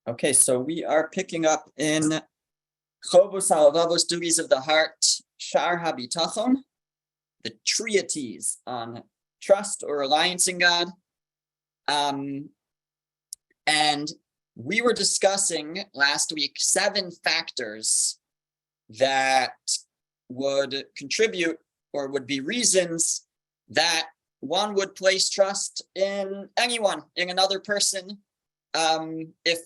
Okay, so we are picking up in Chovos HaLevavos, Duties of the Heart, Shaar Habitachon, the Treatise on trust or reliance in God. And we were discussing last week 7 factors that would contribute or would be reasons that one would place trust in anyone, in another person, if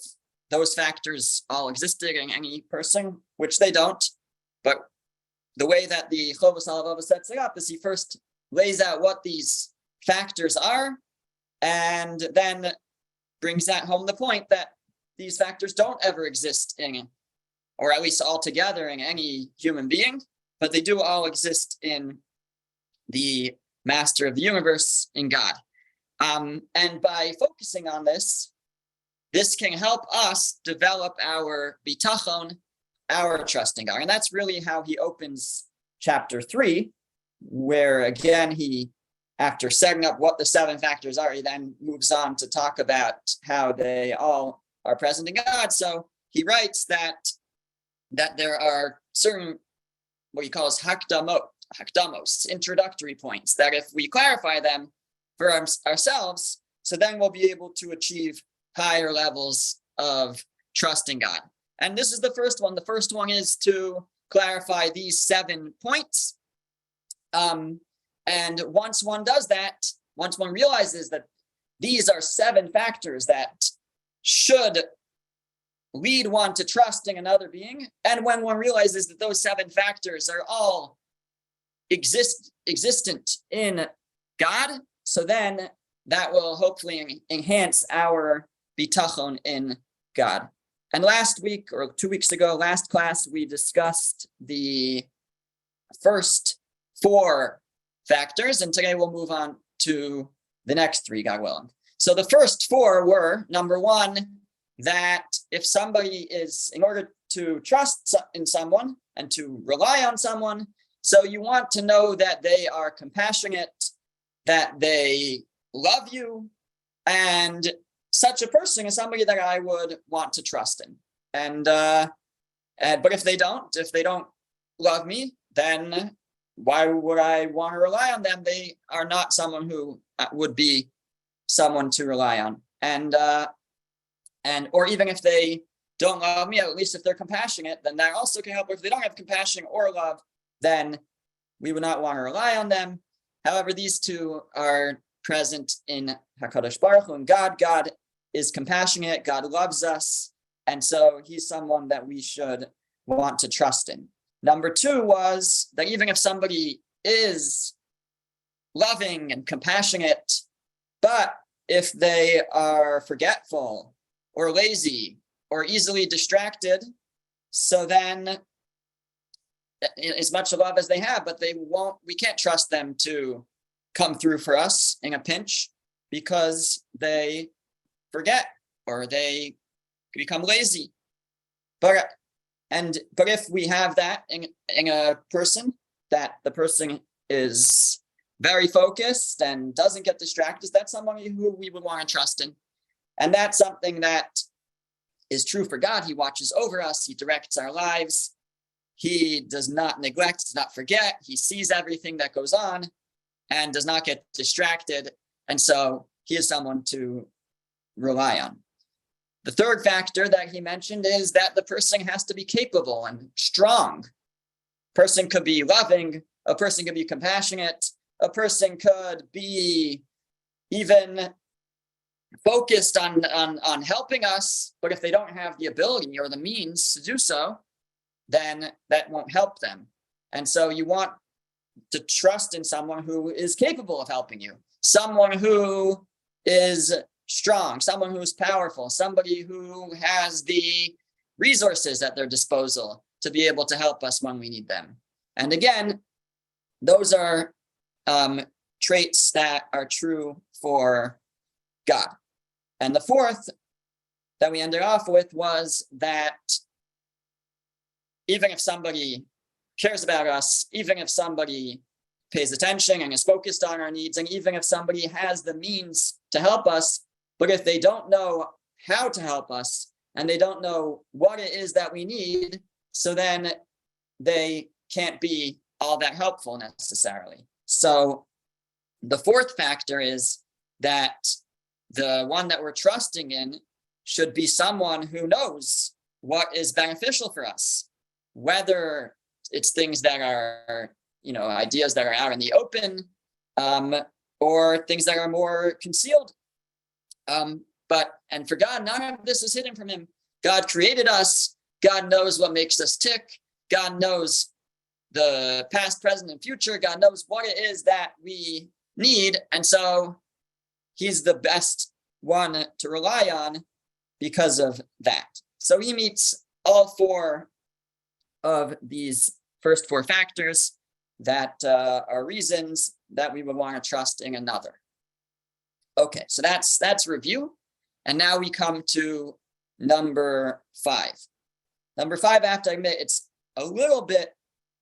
those factors all existed in any person, which they don't. But the way that the Chovos HaLevavos sets it up is he first lays out what these factors are, and then brings that home the point that these factors don't ever exist in, or at least all together in any human being, but they do all exist in the Master of the universe, in God. And by focusing on this can help us develop our bitachon, our trust in God. And that's really how he opens chapter 3, where again, he, after setting up what the 7 factors are, he then moves on to talk about how they all are present in God. So he writes that there are certain, what he calls hakdamos, introductory points, that if we clarify them for ourselves, so then we'll be able to achieve higher levels of trust in God. And this is the first one. The first one is to clarify these 7 points. And once one does that, once one realizes that these are 7 factors that should lead one to trust in another being, and when one realizes that those 7 factors are all existent in God, so then that will hopefully enhance our bitachon in God. And last week, or 2 weeks ago, last class, we discussed the first 4 factors, and today we'll move on to the next 3, God willing. So the first 4 were, number 1, that if somebody is, in order to trust in someone and to rely on someone, so you want to know that they are compassionate, that they love you, and such a person is somebody that I would want to trust in. But if they don't love me, then why would I want to rely on them? They are not someone who would be someone to rely on. Or even if they don't love me, at least if they're compassionate, then that also can help. If they don't have compassion or love, then we would not want to rely on them. However, these 2 are present in HaKadosh Baruch Hu, and God. God is compassionate, God loves us, and so he's someone that we should want to trust in. Number 2 was that even if somebody is loving and compassionate, but if they are forgetful or lazy or easily distracted, so then as much love as they have, but we can't trust them to come through for us in a pinch because they forget or they become lazy. But if we have that in a person, that the person is very focused and doesn't get distracted, that's someone who we would want to trust in. And that's something that is true for God. He watches over us. He directs our lives. He does not neglect, does not forget. He sees everything that goes on and does not get distracted. And so he is someone to rely on. The third factor that he mentioned is that the person has to be capable and strong. A person could be loving. A person could be compassionate. A person could be even focused on helping us, but if they don't have the ability or the means to do so, then that won't help them. And so you want to trust in someone who is capable of helping you, someone who is strong, someone who is powerful, somebody who has the resources at their disposal to be able to help us when we need them. And again, those are traits that are true for God. And the 4th that we ended off with was that even if somebody cares about us, even if somebody pays attention and is focused on our needs, and even if somebody has the means to help us, but if they don't know how to help us and they don't know what it is that we need, so then they can't be all that helpful necessarily. So the fourth factor is that the one that we're trusting in should be someone who knows what is beneficial for us, whether it's things that are, ideas that are out in the open, or things that are more concealed. And for God, none of this is hidden from him. God created us. God knows what makes us tick. God knows the past, present, and future. God knows what it is that we need. And so he's the best one to rely on because of that. So he meets all four of these first four factors that are reasons that we would want to trust in another. Okay, so that's review. And now we come to number 5. Number 5, I have to admit, it's a little bit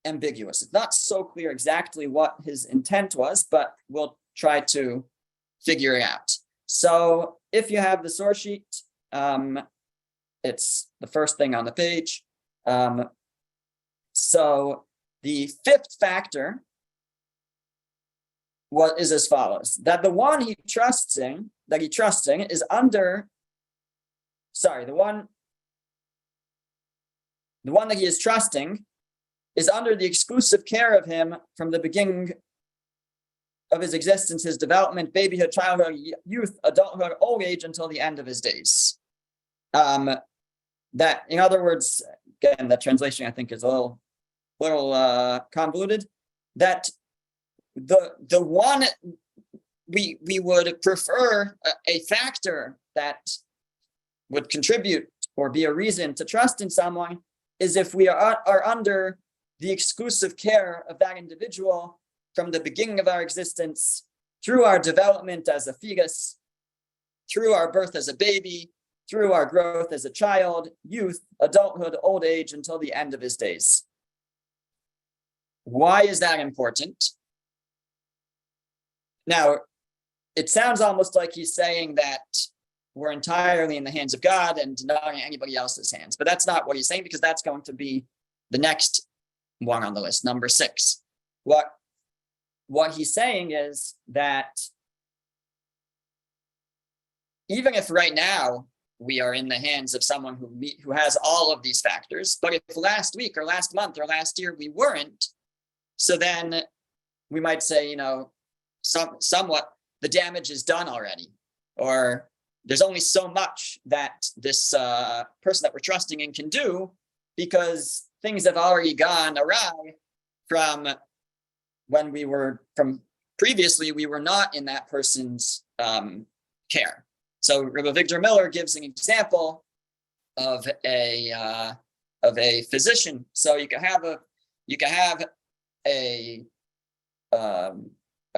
ambiguous. It's not so clear exactly what his intent was, but we'll try to figure it out. So if you have the source sheet, it's the first thing on the page. So the 5th factor is as follows: that the one he trusts in, is under, the one that he is trusting is under the exclusive care of him from the beginning of his existence, his development, babyhood, childhood, youth, adulthood, old age, until the end of his days. That, in other words, again, that translation I think is a little convoluted. That the one we would prefer a factor that would contribute or be a reason to trust in someone is if we are under the exclusive care of that individual from the beginning of our existence, through our development as a fetus, through our birth as a baby, through our growth as a child, youth, adulthood, old age, until the end of his days. Why is that important? Now, it sounds almost like he's saying that we're entirely in the hands of God and not in anybody else's hands. But that's not what he's saying, because that's going to be the next one on the list, number 6. What he's saying is that even if right now we are in the hands of someone who has all of these factors, but if last week or last month or last year we weren't, so then we might say, somewhat the damage is done already, or there's only so much that this person that we're trusting in can do, because things have already gone awry from previously we were not in that person's care. So Rabbi Victor Miller gives an example of a physician. So you can have a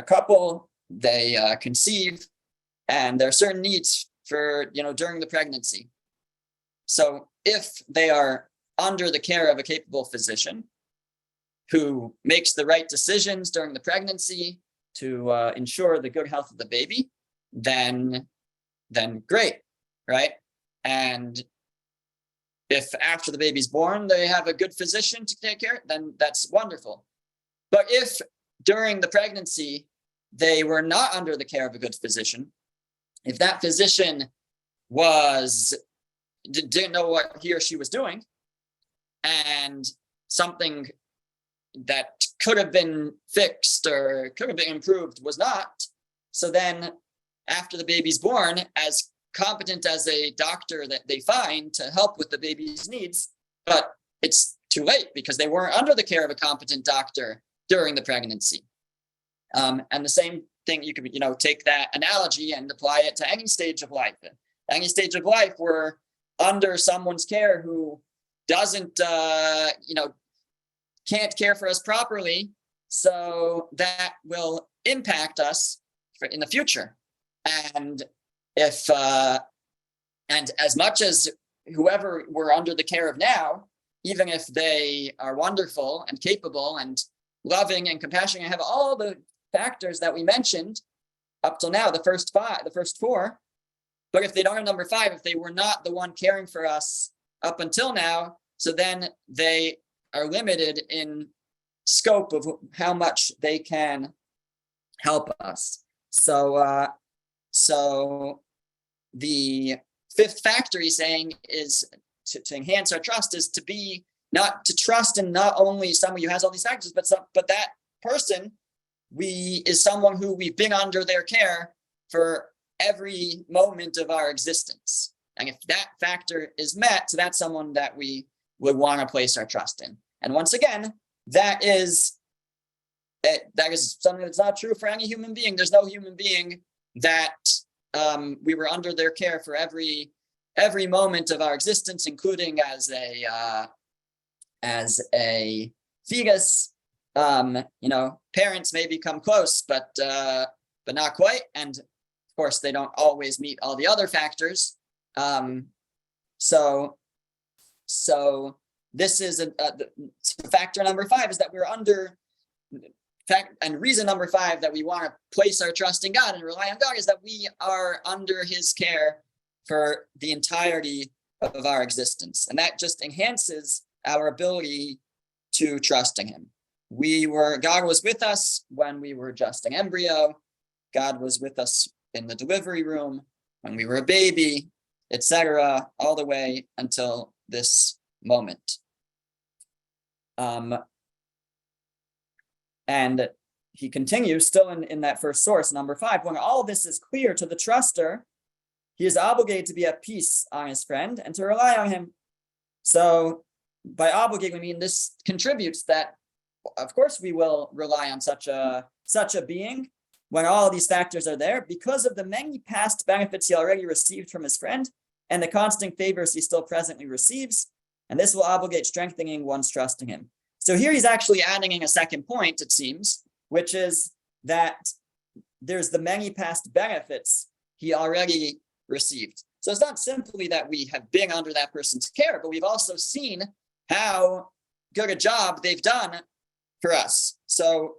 couple, they conceive, and there are certain needs for during the pregnancy. So if they are under the care of a capable physician who makes the right decisions during the pregnancy to ensure the good health of the baby, then great, right? And if after the baby's born they have a good physician to take care, then that's wonderful. But if during the pregnancy they were not under the care of a good physician, if that physician didn't know what he or she was doing, and something that could have been fixed or could have been improved was not, so then after the baby's born, as competent as a doctor that they find to help with the baby's needs, but it's too late because they weren't under the care of a competent doctor during the pregnancy. And the same thing, you could take that analogy and apply it to any stage of life. Any stage of life, we're under someone's care who doesn't can't care for us properly, so that will impact us in the future. And if and as much as whoever we're under the care of now, even if they are wonderful and capable and loving and compassionate and have all the factors that we mentioned up till now, the first 4, But if they don't have number 5, if they were not the one caring for us up until now, so then they are limited in scope of how much they can help us. So the 5th factor he's saying is to enhance our trust is to be not to trust in not only someone who has all these factors, but that person is someone who we've been under their care for every moment of our existence. And if that factor is met, so that's someone that we would want to place our trust in. And once again, that is something that's not true for any human being. There's no human being that we were under their care for every moment of our existence, including as a fetus. Parents may become close, but not quite. And of course, they don't always meet all the other factors. So this is factor number 5 is that we're under fact, and reason number 5 that we want to place our trust in God and rely on God is that we are under his care for the entirety of our existence. And that just enhances our ability to trust in him. God was with us when we were just an embryo. God was with us in the delivery room when we were a baby, etc., all the way until this moment. And he continues still in that first source, number 5, when all this is clear to the truster, he is obligated to be at peace on his friend and to rely on him. So by obligating, I mean this contributes that, of course, we will rely on such a being when all these factors are there because of the many past benefits he already received from his friend and the constant favors he still presently receives. And this will obligate strengthening one's trust in him. So here he's actually adding in a second point, it seems, which is that there's the many past benefits he already received. So it's not simply that we have been under that person's care, but we've also seen how good a job they've done for us. So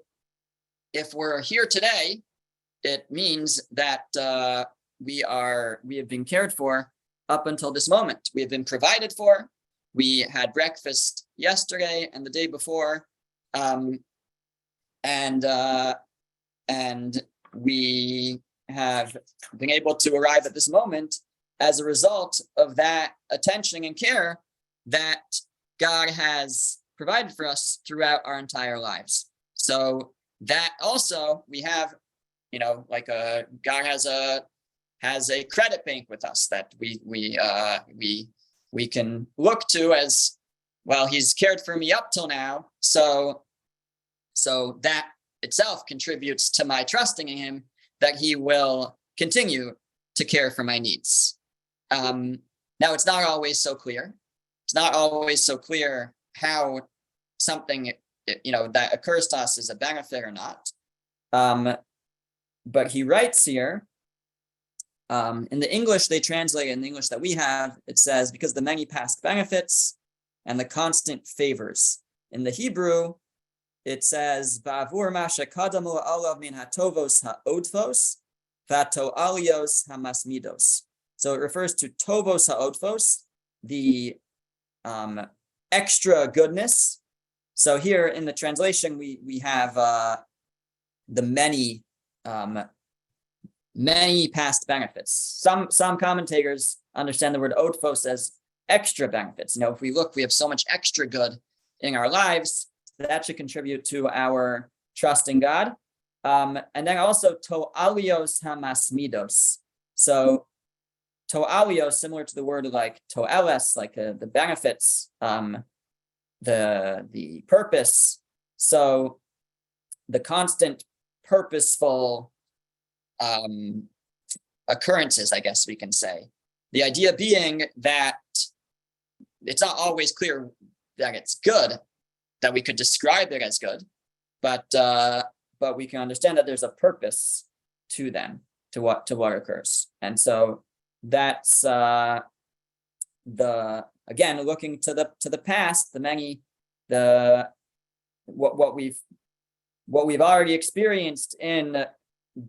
if we're here today, it means that we have been cared for up until this moment. We have been provided for. We had breakfast yesterday and the day before, and we have been able to arrive at this moment as a result of that attention and care that God has provided for us throughout our entire lives. So that also we have, God has a credit bank with us that we can look to as, well, he's cared for me up till now. So that itself contributes to my trusting in him that he will continue to care for my needs. Now, it's not always so clear. It's not always so clear how something, that occurs to us is a benefit or not. But he writes here, in the English, they translate it in the English that we have, it says, because the many past benefits and the constant favors. In the Hebrew, it says, Ba'avur masha kadamu alav min hatovos ha'odfos, va'to'alios hamasmidos. So it refers to tovos ha'odfos, the extra goodness. So here in the translation, we have the many past benefits. Some commentators understand the word odphos as extra benefits. If we look, we have so much extra good in our lives that should contribute to our trust in God. And then also to'alios hamasmidos. So to'alios, similar to the word like to'eles, like the benefits, the purpose. So the constant purposeful occurrences, I guess we can say. The idea being that it's not always clear that it's good, that we could describe it as good, but we can understand that there's a purpose to them, to what occurs. And so that's looking to the past, what we've already experienced in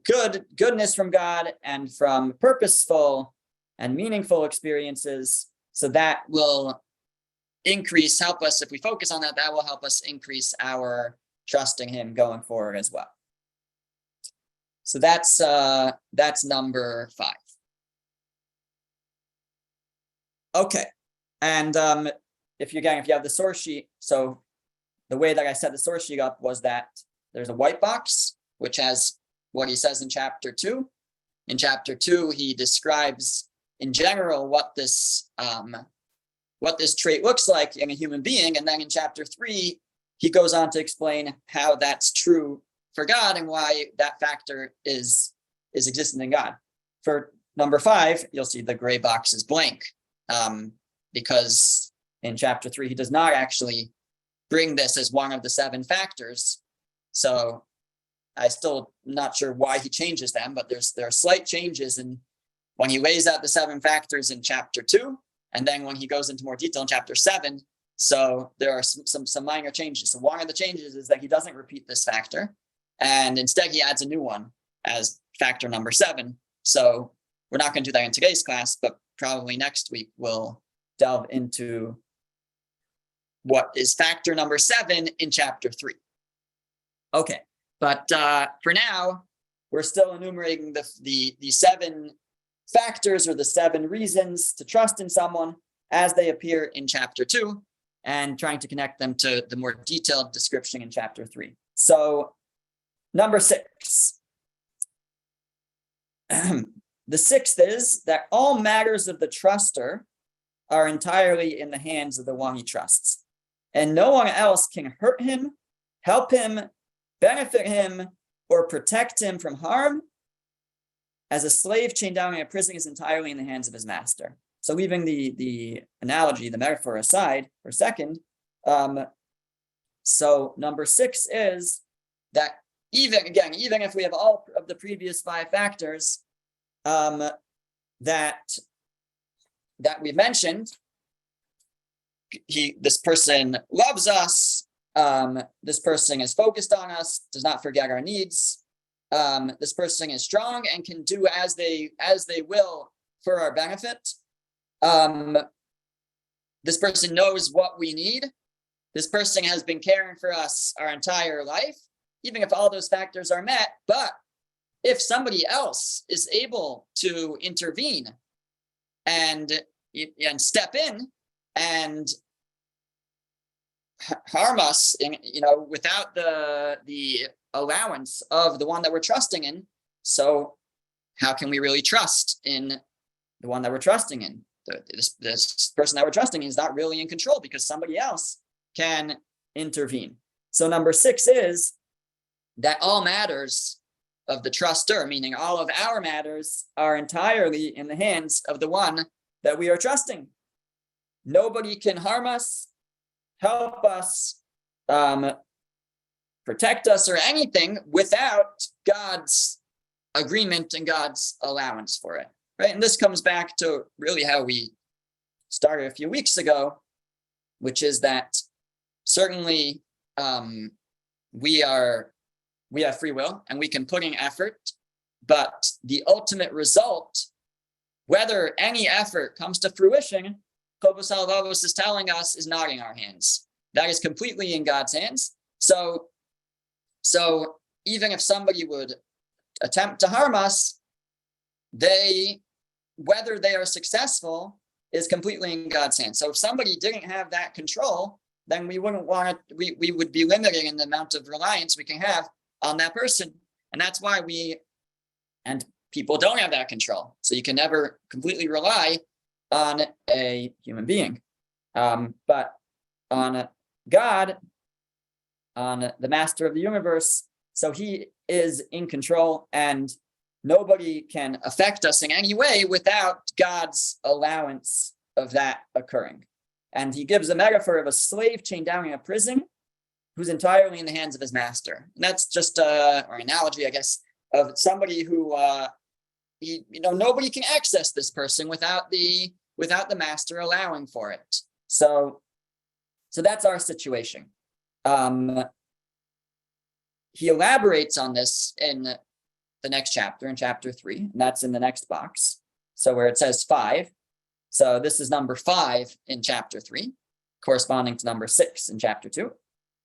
goodness from God and from purposeful and meaningful experiences. So that will help us, if we focus on that, that will help us increase our trusting him going forward as well. So that's number 5. Okay, and if you have the source sheet, so the way that I set the source sheet up was that there's a white box, which has what he says in chapter 2. In chapter 2, he describes in general what this trait looks like in a human being. And then in chapter 3, he goes on to explain how that's true for God and why that factor is existent in God. For number 5, you'll see the gray box is blank, because in chapter 3, he does not actually bring this as one of the 7 factors. So I still not sure why he changes them, but there are slight changes in when he lays out the 7 factors in chapter 2, and then when he goes into more detail in chapter 7. So there are some minor changes. So one of the changes is that he doesn't repeat this factor, and instead he adds a new one as factor number 7. So we're not going to do that in today's class, but probably next week we'll delve into what is factor number 7 in chapter 3. Okay, but for now, we're still enumerating the 7 factors or the 7 reasons to trust in someone as they appear in chapter 2, and trying to connect them to the more detailed description in chapter 3. So number 6. The 6th is that all matters of the truster are entirely in the hands of the one he trusts, and no one else can hurt him, help him, benefit him, or protect him from harm, as a slave chained down in a prison is entirely in the hands of his master. So leaving the analogy, the metaphor aside for a second, so number 6 is that even if we have all of the previous 5 factors that we mentioned, this person loves us, this person is focused on us, does not forget our needs, this person is strong and can do as they will for our benefit, this person knows what we need, this person has been caring for us our entire life, even if all those factors are met. But if somebody else is able to intervene and step in and harm us, without the allowance of the one that we're trusting in, so how can we really trust in the one that we're trusting in? This person that we're trusting in is not really in control because somebody else can intervene. So number 6 is that all matters of the truster, meaning all of our matters, are entirely in the hands of the one that we are trusting. Nobody can harm us, help us, protect us, or anything without God's agreement and God's allowance for it, right? And this comes back to really how we started a few weeks ago, which is that certainly we have free will and we can put in effort, but the ultimate result, whether any effort comes to fruition, Kobos Halavavos is telling us, is not in our hands. That is completely in God's hands. So even if somebody would attempt to harm us, whether they are successful is completely in God's hands. So if somebody didn't have that control, then we wouldn't want to, we would be limited in the amount of reliance we can have on that person. And that's why people don't have that control. So you can never completely rely on a human being. But on God, on the master of the universe, so he is in control and nobody can affect us in any way without God's allowance of that occurring. And he gives a metaphor of a slave chained down in a prison who's entirely in the hands of his master. And that's just an analogy, I guess, of somebody who nobody can access this person without the master allowing for it. So that's our situation. He elaborates on this in the next chapter, in chapter 3, and that's in the next box. So where it says 5, so this is number 5 in chapter 3, corresponding to number 6 in chapter 2.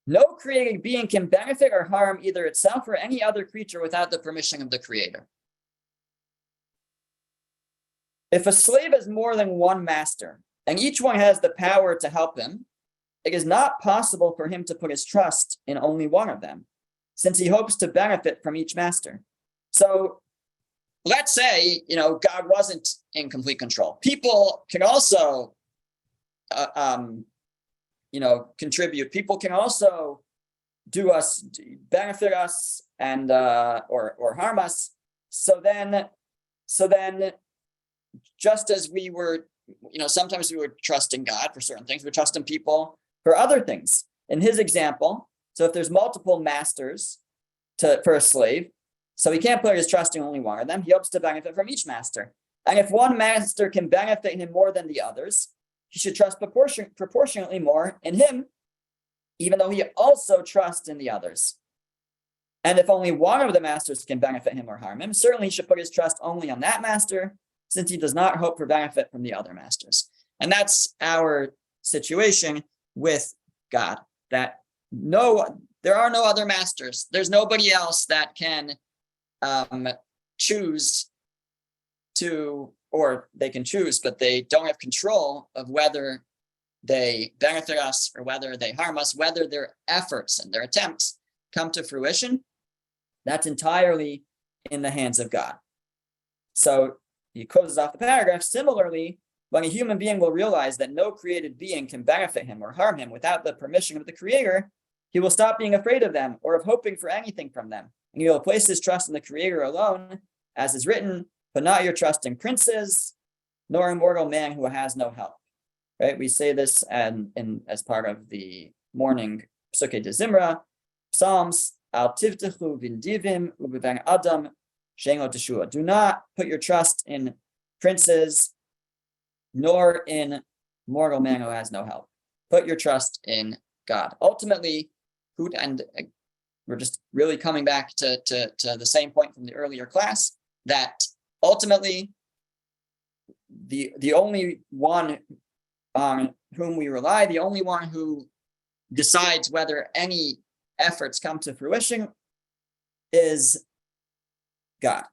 No created being can benefit or harm either itself or any other creature without the permission of the Creator. If a slave has more than one master, and each one has the power to help him, it is not possible for him to put his trust in only one of them, since he hopes to benefit from each master. So let's say, God wasn't in complete control. People can also, contribute. People can also benefit us, and or harm us. So then, just as we were, sometimes we would trust in God for certain things, we trust in people for other things. In his example, so if there's multiple masters for a slave, so he can't put his trust in only one of them. He hopes to benefit from each master. And if one master can benefit him more than the others, he should trust proportionately more in him, even though he also trusts in the others. And if only one of the masters can benefit him or harm him, certainly he should put his trust only on that master, since he does not hope for benefit from the other masters. And that's our situation with God, that there are no other masters. There's nobody else that can choose to, or they can choose, but they don't have control of whether they benefit us or whether they harm us, whether their efforts and their attempts come to fruition. That's entirely in the hands of God. So he closes off the paragraph. Similarly, when a human being will realize that no created being can benefit him or harm him without the permission of the Creator, he will stop being afraid of them or of hoping for anything from them. And he will place his trust in the Creator alone, as is written, "Put not your trust in princes, nor in mortal man who has no help." Right? We say this as part of the morning Psuke de Zimra, Psalms, Al tivtechu v'ndivim u'b'ben adam she'en lo teshua. Do not put your trust in princes, nor in mortal man who has no help. Put your trust in God. Ultimately, and we're just really coming back to the same point from the earlier class, that ultimately the only one on whom we rely, the only one who decides whether any efforts come to fruition is God,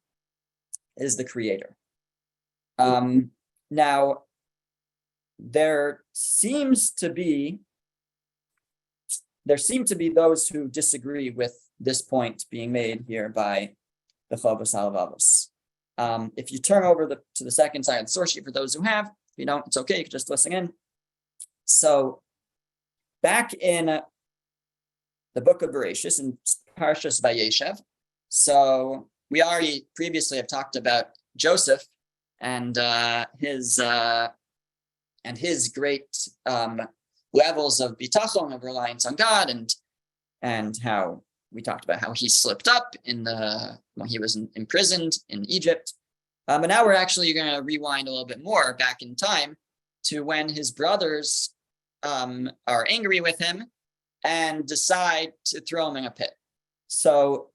is the Creator. Now, there seem to be those who disagree with this point being made here by the Chovos HaLevavos. If you turn over to the second side of the source sheet, for those who have, if you don't, it's okay, you can just listen in. So, back in the book of Bereshis, in Parshas Vayeshev, so we already previously have talked about Joseph and his great levels of bitachon, of reliance on God, and how we talked about how he slipped up when he was imprisoned in Egypt. But now we're actually going to rewind a little bit more back in time to when his brothers are angry with him and decide to throw him in a pit. So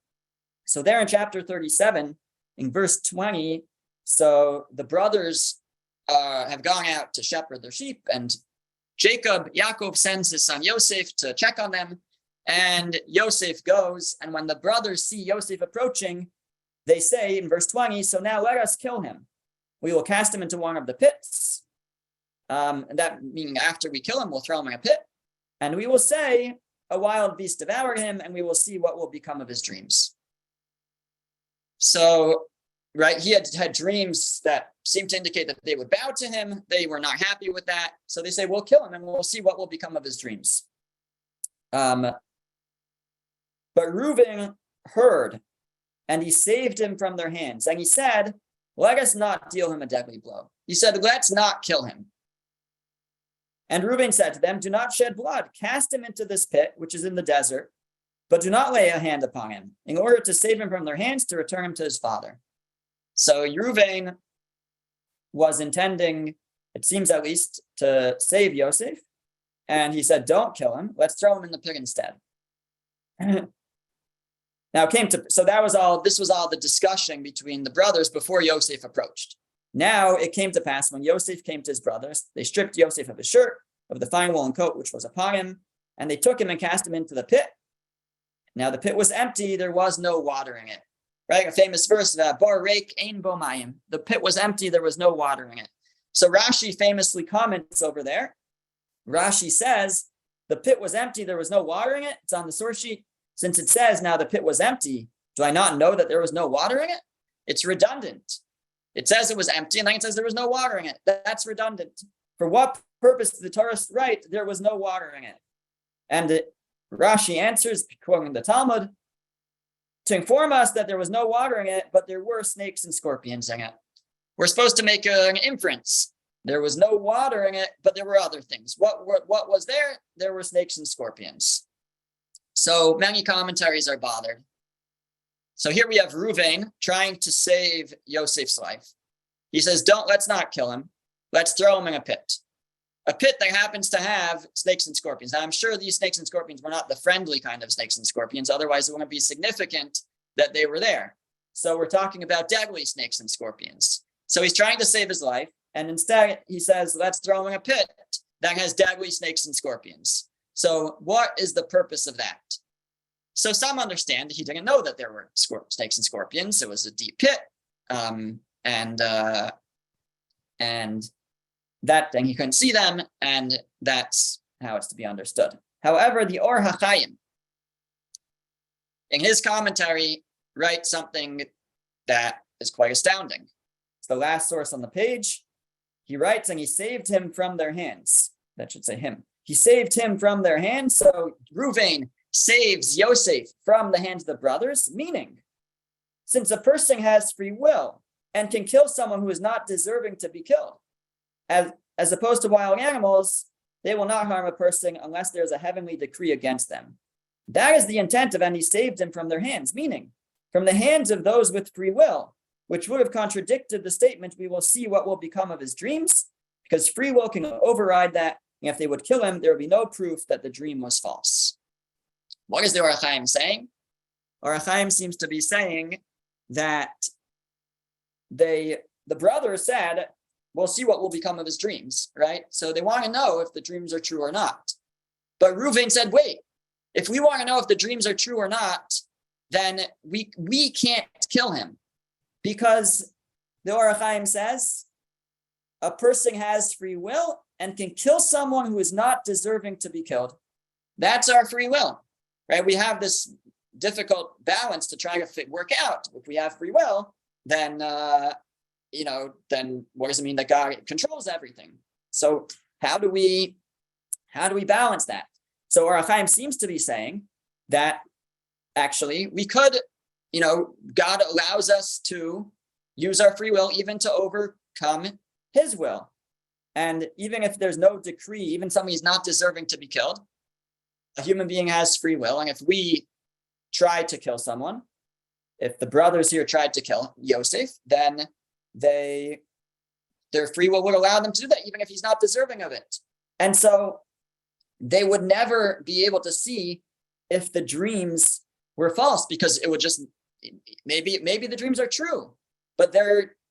there in chapter 37, in verse 20, so the brothers have gone out to shepherd their sheep, and Yaakov sends his son Yosef to check on them, and Yosef goes, and when the brothers see Yosef approaching, they say in verse 20, "So now let us kill him. We will cast him into one of the pits." And that meaning after we kill him, we'll throw him in a pit, and we will say, "A wild beast devoured him," and we will see what will become of his dreams. So, right, he had dreams that seemed to indicate that they would bow to him. They were not happy with that. So they say, "We'll kill him and we'll see what will become of his dreams." But Reuben heard, and he saved him from their hands. And he said, "Let us not deal him a deadly blow." He said, "Let's not kill him." And Reuben said to them, "Do not shed blood. Cast him into this pit, which is in the desert, but do not lay a hand upon him, in order to save him from their hands, to return him to his father." So Reuben was intending, it seems at least, to save Yosef. And he said, "Don't kill him. Let's throw him in the pit instead." Now this was all the discussion between the brothers before Yosef approached. Now it came to pass when Yosef came to his brothers, they stripped Yosef of his shirt, of the fine woolen coat which was upon him, and they took him and cast him into the pit. Now the pit was empty, there was no water in it. Right? A famous verse, Bar Reik Ein Bo Mayim. The pit was empty, there was no water in it. So Rashi famously comments over there. Rashi says, the pit was empty, there was no water in it. It's on the source sheet. Since it says now the pit was empty, do I not know that there was no water in it? It's redundant. It says it was empty, and then it says there was no water in it. That's redundant. For what purpose did the Torah write there was no water in it? And Rashi answers, quoting the Talmud, to inform us that there was no water in it, but there were snakes and scorpions in it. We're supposed to make an inference. There was no water in it, but there were other things. What was there? There were snakes and scorpions. So many commentaries are bothered. So here we have Reuven trying to save Yosef's life. He says, let's not kill him. Let's throw him in a pit that happens to have snakes and scorpions. Now, I'm sure these snakes and scorpions were not the friendly kind of snakes and scorpions. Otherwise, it wouldn't be significant that they were there. So we're talking about deadly snakes and scorpions. So he's trying to save his life. And instead, he says, let's throw him in a pit that has deadly snakes and scorpions. So what is the purpose of that? So some understand he didn't know that there were snakes and scorpions. It was a deep pit. And that thing, he couldn't see them, and that's how it's to be understood. However, the Or HaChaim, in his commentary, writes something that is quite astounding. It's the last source on the page. He writes, and he saved him from their hands. That should say him. He saved him from their hands. So Reuven saves Yosef from the hands of the brothers, meaning, since a person has free will and can kill someone who is not deserving to be killed, as opposed to wild animals, they will not harm a person unless there is a heavenly decree against them. That is the intent of, and he saved him from their hands, meaning from the hands of those with free will, which would have contradicted the statement, we will see what will become of his dreams, because free will can override that. And if they would kill him, there would be no proof that the dream was false. What is the Or HaChaim saying? Or HaChaim seems to be saying that the brothers said, we'll see what will become of his dreams, right? So they want to know if the dreams are true or not. But Reuven said, wait, if we want to know if the dreams are true or not, then we can't kill him. Because the Or HaChaim says, a person has free will and can kill someone who is not deserving to be killed. That's our free will, right? We have this difficult balance to try to work out. If we have free will, then then what does it mean that God controls everything? So how do we balance that? So Or HaChaim seems to be saying that actually we could, God allows us to use our free will even to overcome his will. And even if there's no decree, even somebody is not deserving to be killed, a human being has free will. And if we try to kill someone, if the brothers here tried to kill Yosef, then their free will would allow them to do that, even if he's not deserving of it. And so they would never be able to see if the dreams were false, because it would just, maybe the dreams are true, but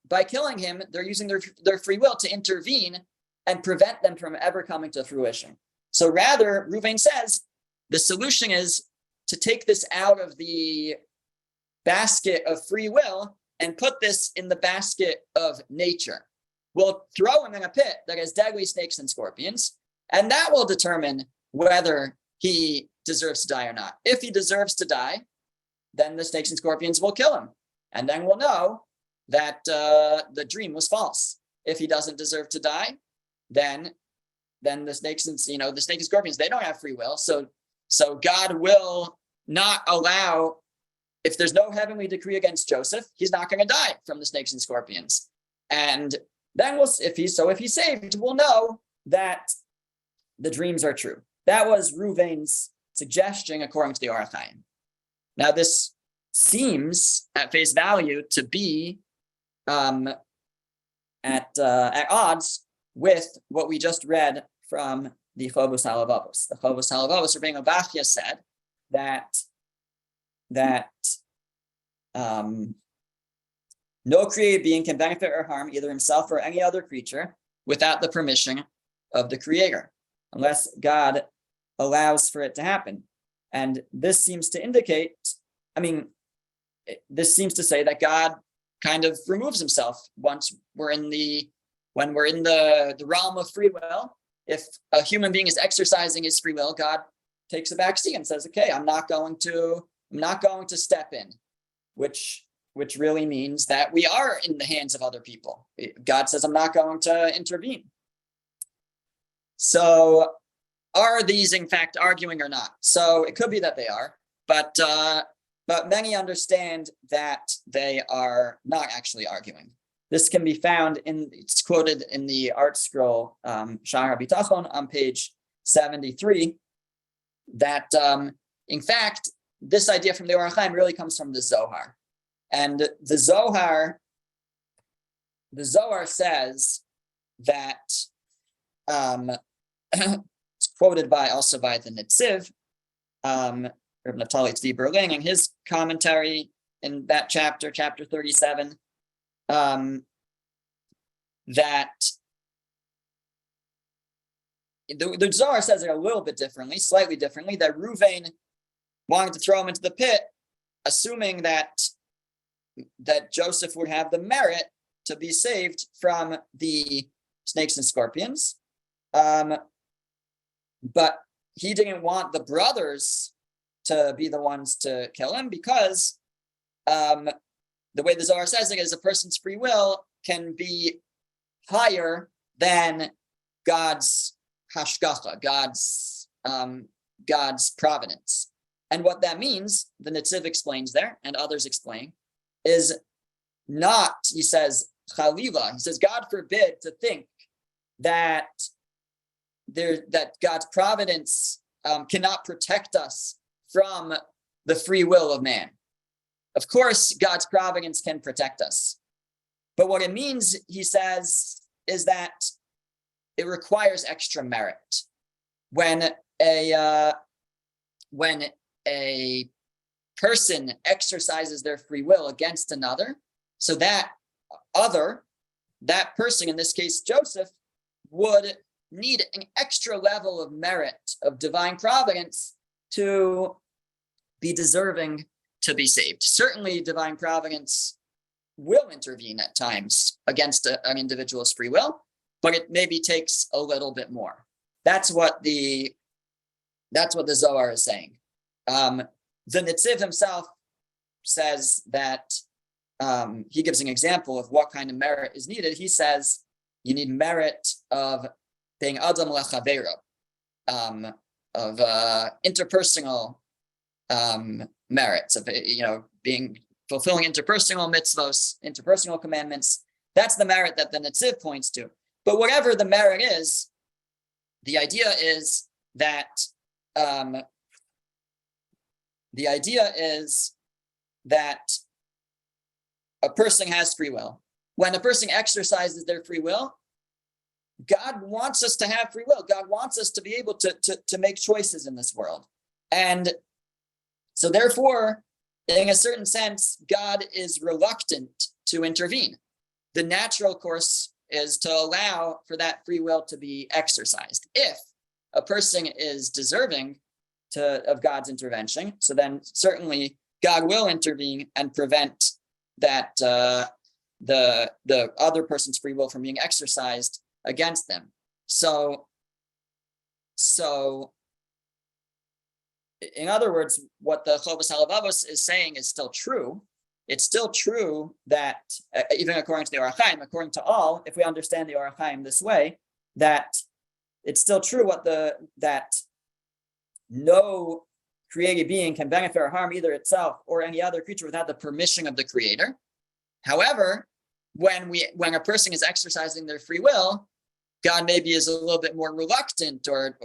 by killing him, they're using their free will to intervene and prevent them from ever coming to fruition. So rather, Reuven says, the solution is to take this out of the basket of free will and put this in the basket of nature. We'll throw him in a pit that has deadly snakes and scorpions, and that will determine whether he deserves to die or not. If he deserves to die, then the snakes and scorpions will kill him. And then we'll know that the dream was false. If he doesn't deserve to die, then the snakes and scorpions, they don't have free will. So God will not allow, if there's no heavenly decree against Joseph, he's not going to die from the snakes and scorpions. And then if he's saved, we'll know that the dreams are true. That was Reuven's suggestion according to the Or HaChaim. Now this seems at face value to be at odds with what we just read from the Chovos HaLevavos. The Chovos HaLevavos, Rabbeinu Bachya said that No created being can benefit or harm either himself or any other creature without the permission of the creator, unless God allows for it to happen. And this seems to indicate, this seems to say that God kind of removes himself when we're in the realm of free will. If a human being is exercising his free will, God takes a back seat and says, okay, I'm not going to step in, which really means that we are in the hands of other people. God says, I'm not going to intervene. So are these in fact arguing or not? So it could be that they are, but many understand that they are not actually arguing. This can be found it's quoted in the art scroll Shaar Habitachon on page 73, that in fact, this idea from the Or HaChaim really comes from the Zohar. And the Zohar says that it's quoted also by the Netziv, Reb Naftali Tzvi Berling, in his commentary in that chapter 37, that the Zohar says it a little bit differently, slightly differently, that Reuven wanted to throw him into the pit, assuming that Joseph would have the merit to be saved from the snakes and scorpions. But he didn't want the brothers to be the ones to kill him, because the way the Zohar says it is a person's free will can be higher than God's hashgacha, God's providence. And what that means, the Netziv explains there, and others explain, is not, he says, chalila, he says, God forbid to think that God's providence cannot protect us from the free will of man. Of course, God's providence can protect us. But what it means, he says, is that it requires extra merit. When a person exercises their free will against another, so that person, in this case Joseph, would need an extra level of merit of divine providence to be deserving to be saved. Certainly, divine providence will intervene at times against an individual's free will, but it maybe takes a little bit more. That's what the Zohar is saying. The Netziv himself says that he gives an example of what kind of merit is needed. He says you need merit of being adam lechavero, of interpersonal merits, of fulfilling interpersonal mitzvos, interpersonal commandments. That's the merit that the Netziv points to. But whatever the merit is, the idea is that a person has free will. When a person exercises their free will, God wants us to have free will. God wants us to be able to make choices in this world. And so therefore, in a certain sense, God is reluctant to intervene. The natural course is to allow for that free will to be exercised. If a person is deserving of God's intervention, so then certainly God will intervene and prevent that the other person's free will from being exercised against them. So in other words, what the Chovos HaLevavos is saying is still true. It's still true that even according to the Or HaChaim, according to all, if we understand the Or HaChaim this way, that it's still true that no created being can benefit or harm either itself or any other creature without the permission of the Creator. However, when a person is exercising their free will, God maybe is a little bit more reluctant, or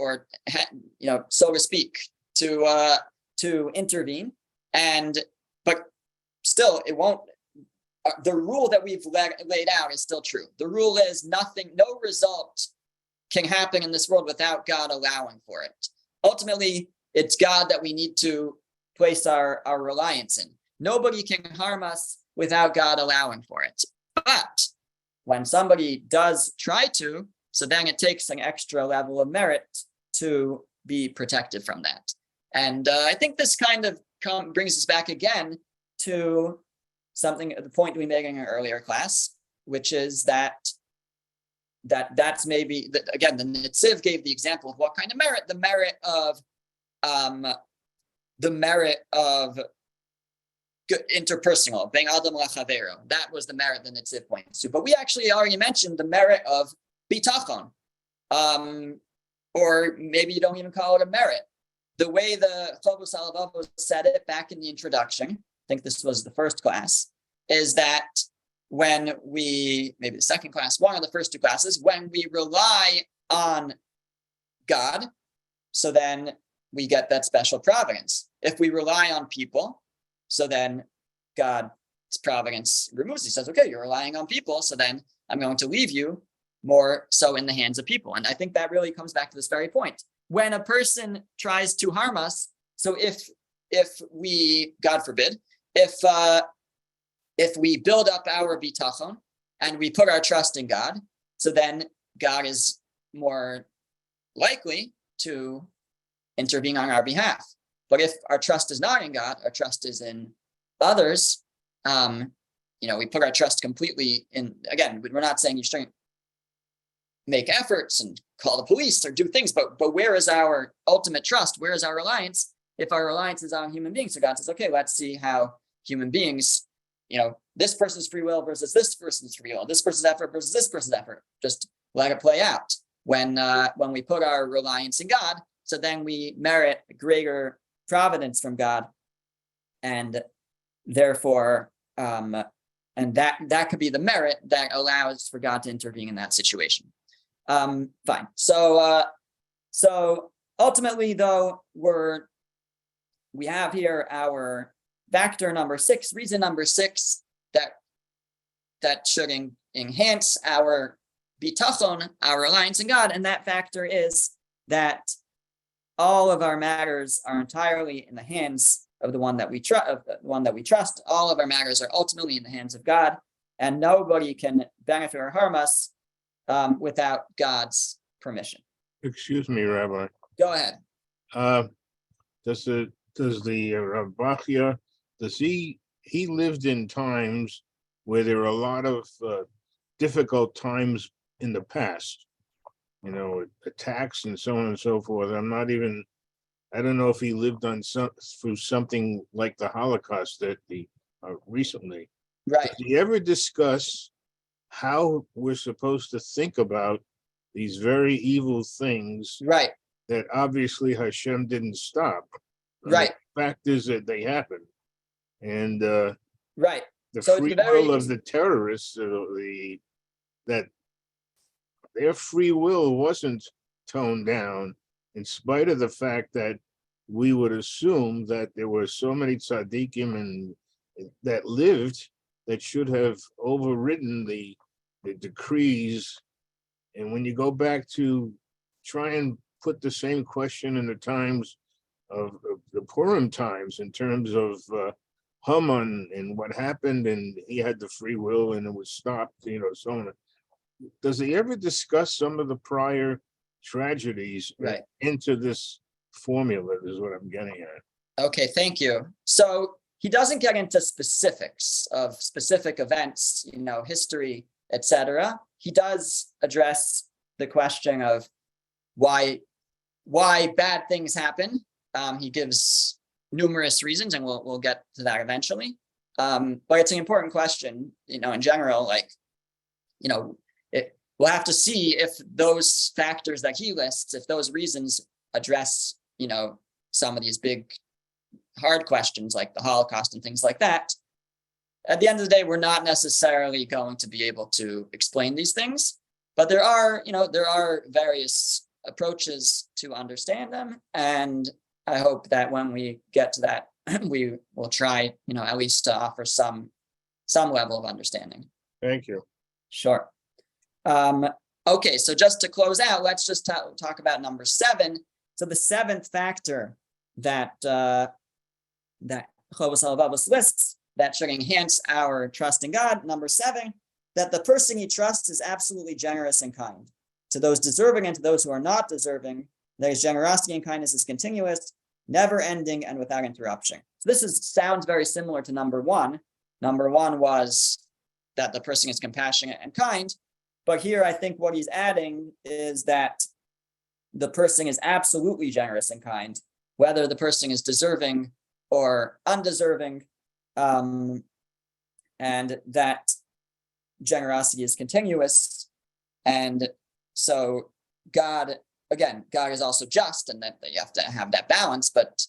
so to speak, to intervene. But still, it won't. The rule that we've laid out is still true. The rule is no result can happen in this world without God allowing for it. Ultimately, it's God that we need to place our reliance in. Nobody can harm us without God allowing for it. But when somebody does try to, so then it takes an extra level of merit to be protected from that. And I think this kind of brings us back again to the point we made in an earlier class, which is that's maybe, again, the Netziv gave the example of what kind of merit, the merit of interpersonal, being adam lachavero. That was the merit the Netziv points to. But we actually already mentioned the merit of bitachon, or maybe you don't even call it a merit. The way the Chovos HaLevavos said it back in the introduction, I think this was the first class, is that when maybe the second class, one of the first two classes, when we rely on God, so then we get that special providence. If we rely on people, so then God's providence removes. He says, okay, you're relying on people, so then I'm going to leave you more so in the hands of people. And I think that really comes back to this very point. When a person tries to harm us, so if we, God forbid, if we build up our bitachon and we put our trust in God, so then God is more likely to intervene on our behalf. But if our trust is not in God, our trust is in others, we put our trust completely in, again, we're not saying you shouldn't make efforts and call the police or do things, but where is our ultimate trust? Where is our reliance? If our reliance is on human beings, so God says, okay, let's see how human beings, this person's free will versus this person's free will, this person's effort versus this person's effort. Just let it play out. When we put our reliance in God, so then we merit greater providence from God, and therefore, and that could be the merit that allows for God to intervene in that situation. Fine. So ultimately, though, we have here our factor number 6, reason number 6 that should enhance our bitachon, our reliance in God, and that factor is that all of our matters are entirely in the hands of the one that we trust. All of our matters are ultimately in the hands of God, and nobody can benefit or harm us without God's permission. Excuse me, Rabbi. Go ahead. Does the Bachya, he lived in times where there were a lot of difficult times in the past, attacks and so on and so forth. I don't know if he lived through something like the Holocaust that recently. Right. Did he ever discuss how we're supposed to think about these very evil things? Right. That obviously Hashem didn't stop. Right. The fact is that they happened, and right. The So free will of the terrorists, that their free will wasn't toned down, in spite of the fact that we would assume that there were so many tzaddikim and that lived that should have overridden the decrees. And when you go back to try and put the same question in the times of the Purim times, in terms of Haman and what happened, and he had the free will and it was stopped, so on. Does he ever discuss some of the prior tragedies into this formula, is what I'm getting at? Okay, thank you. So he doesn't get into specifics of specific events, history, etc. He does address the question of why bad things happen. He gives numerous reasons, and we'll get to that eventually. But it's an important question, in general. We'll have to see if those factors that he lists, if those reasons address, some of these big, hard questions like the Holocaust and things like that. At the end of the day, we're not necessarily going to be able to explain these things, but there are various approaches to understand them, and I hope that when we get to that, we will try, at least to offer some level of understanding. Thank you. Sure. Okay, so just to close out, let's just talk about number 7. So the 7th factor that Chovos HaLevavos lists that should enhance our trust in God. Number 7, that the person he trusts is absolutely generous and kind to those deserving and to those who are not deserving. That his generosity and kindness is continuous, never ending, and without interruption. So this sounds very similar to number 1. Number 1 was that the person is compassionate and kind, but here I think what he's adding is that the person is absolutely generous and kind, whether the person is deserving or undeserving, and that generosity is continuous. And so God is also just, and that you have to have that balance, but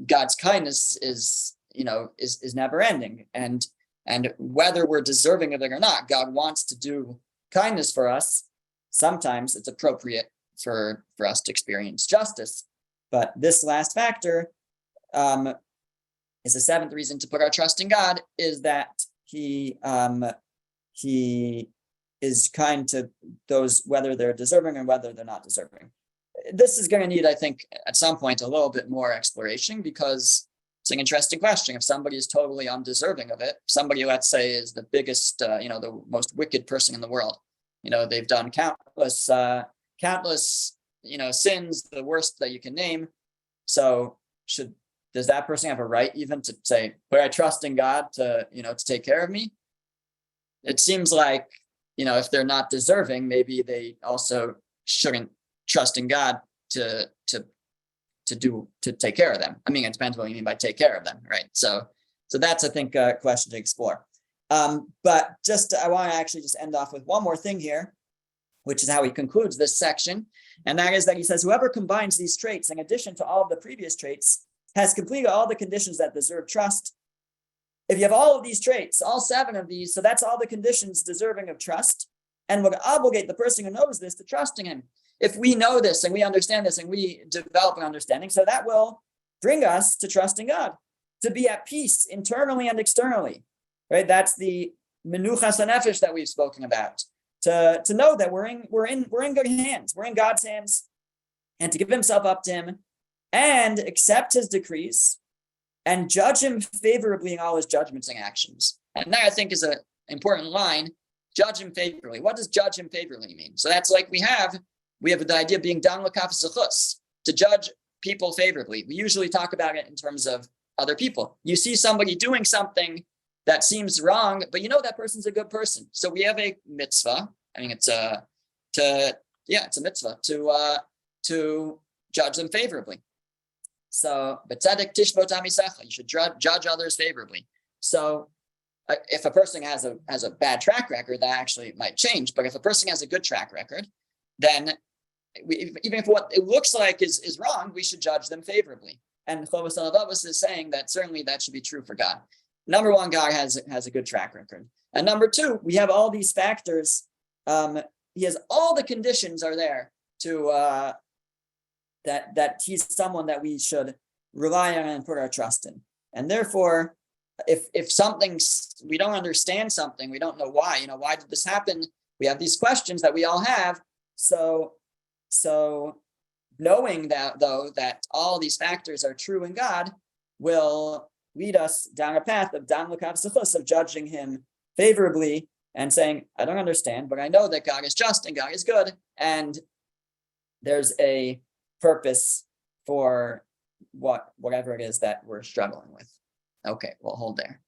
God's kindness is never ending. And whether we're deserving of it or not, God wants to do kindness for us. Sometimes it's appropriate for us to experience justice. But this last factor is the 7th reason to put our trust in God, is that he is kind to those, whether they're deserving or whether they're not deserving. This is going to need, I think, at some point a little bit more exploration, because it's an interesting question. If somebody is totally undeserving of it, somebody, let's say, is the biggest, the most wicked person in the world, they've done countless, sins, the worst that you can name. So does that person have a right even to say, but I trust in God to take care of me? It seems like, if they're not deserving, maybe they also shouldn't trust in God to take care of them. I mean, it depends what you mean by take care of them, right? So that's, I think, a question to explore. But I want to actually just end off with one more thing here, which is how he concludes this section. And that is that he says, whoever combines these traits in addition to all of the previous traits has completed all the conditions that deserve trust. If you have all of these traits, all 7 of these, so that's all the conditions deserving of trust, and would obligate the person who knows this to trusting him. If we know this and we understand this and we develop an understanding, so that will bring us to trusting God, to be at peace internally and externally, right? That's the menuchas hanefesh that we've spoken about. To know that we're in good hands, we're in God's hands, and to give himself up to him and accept his decrees and judge him favorably in all his judgments and actions. And that, I think, is an important line. Judge him favorably. What does judge him favorably mean? So that's like we have the idea of being dan l'kaf zechus, to judge people favorably. We usually talk about it in terms of other people. You see somebody doing something that seems wrong, but that person's a good person. So we have a mitzvah. I mean, it's a mitzvah to judge them favorably. So, b'tzedek tishbot amisecha, you should judge others favorably. So, if a person has a bad track record, that actually might change. But if a person has a good track record, then even if what it looks like is wrong, we should judge them favorably. And Chovos HaLevavos is saying that certainly that should be true for God. Number 1, God has a good track record. And number 2, we have all these factors. He has all the conditions are there to that he's someone that we should rely on and put our trust in. And therefore, if something's, we don't understand something, we don't know why, why did this happen? We have these questions that we all have. So knowing that, though, that all these factors are true in God will lead us down a path of dan l'kaf zechus, of judging him favorably and saying, I don't understand, but I know that God is just and God is good, and there's a purpose for whatever it is that we're struggling with. Okay, we'll hold there.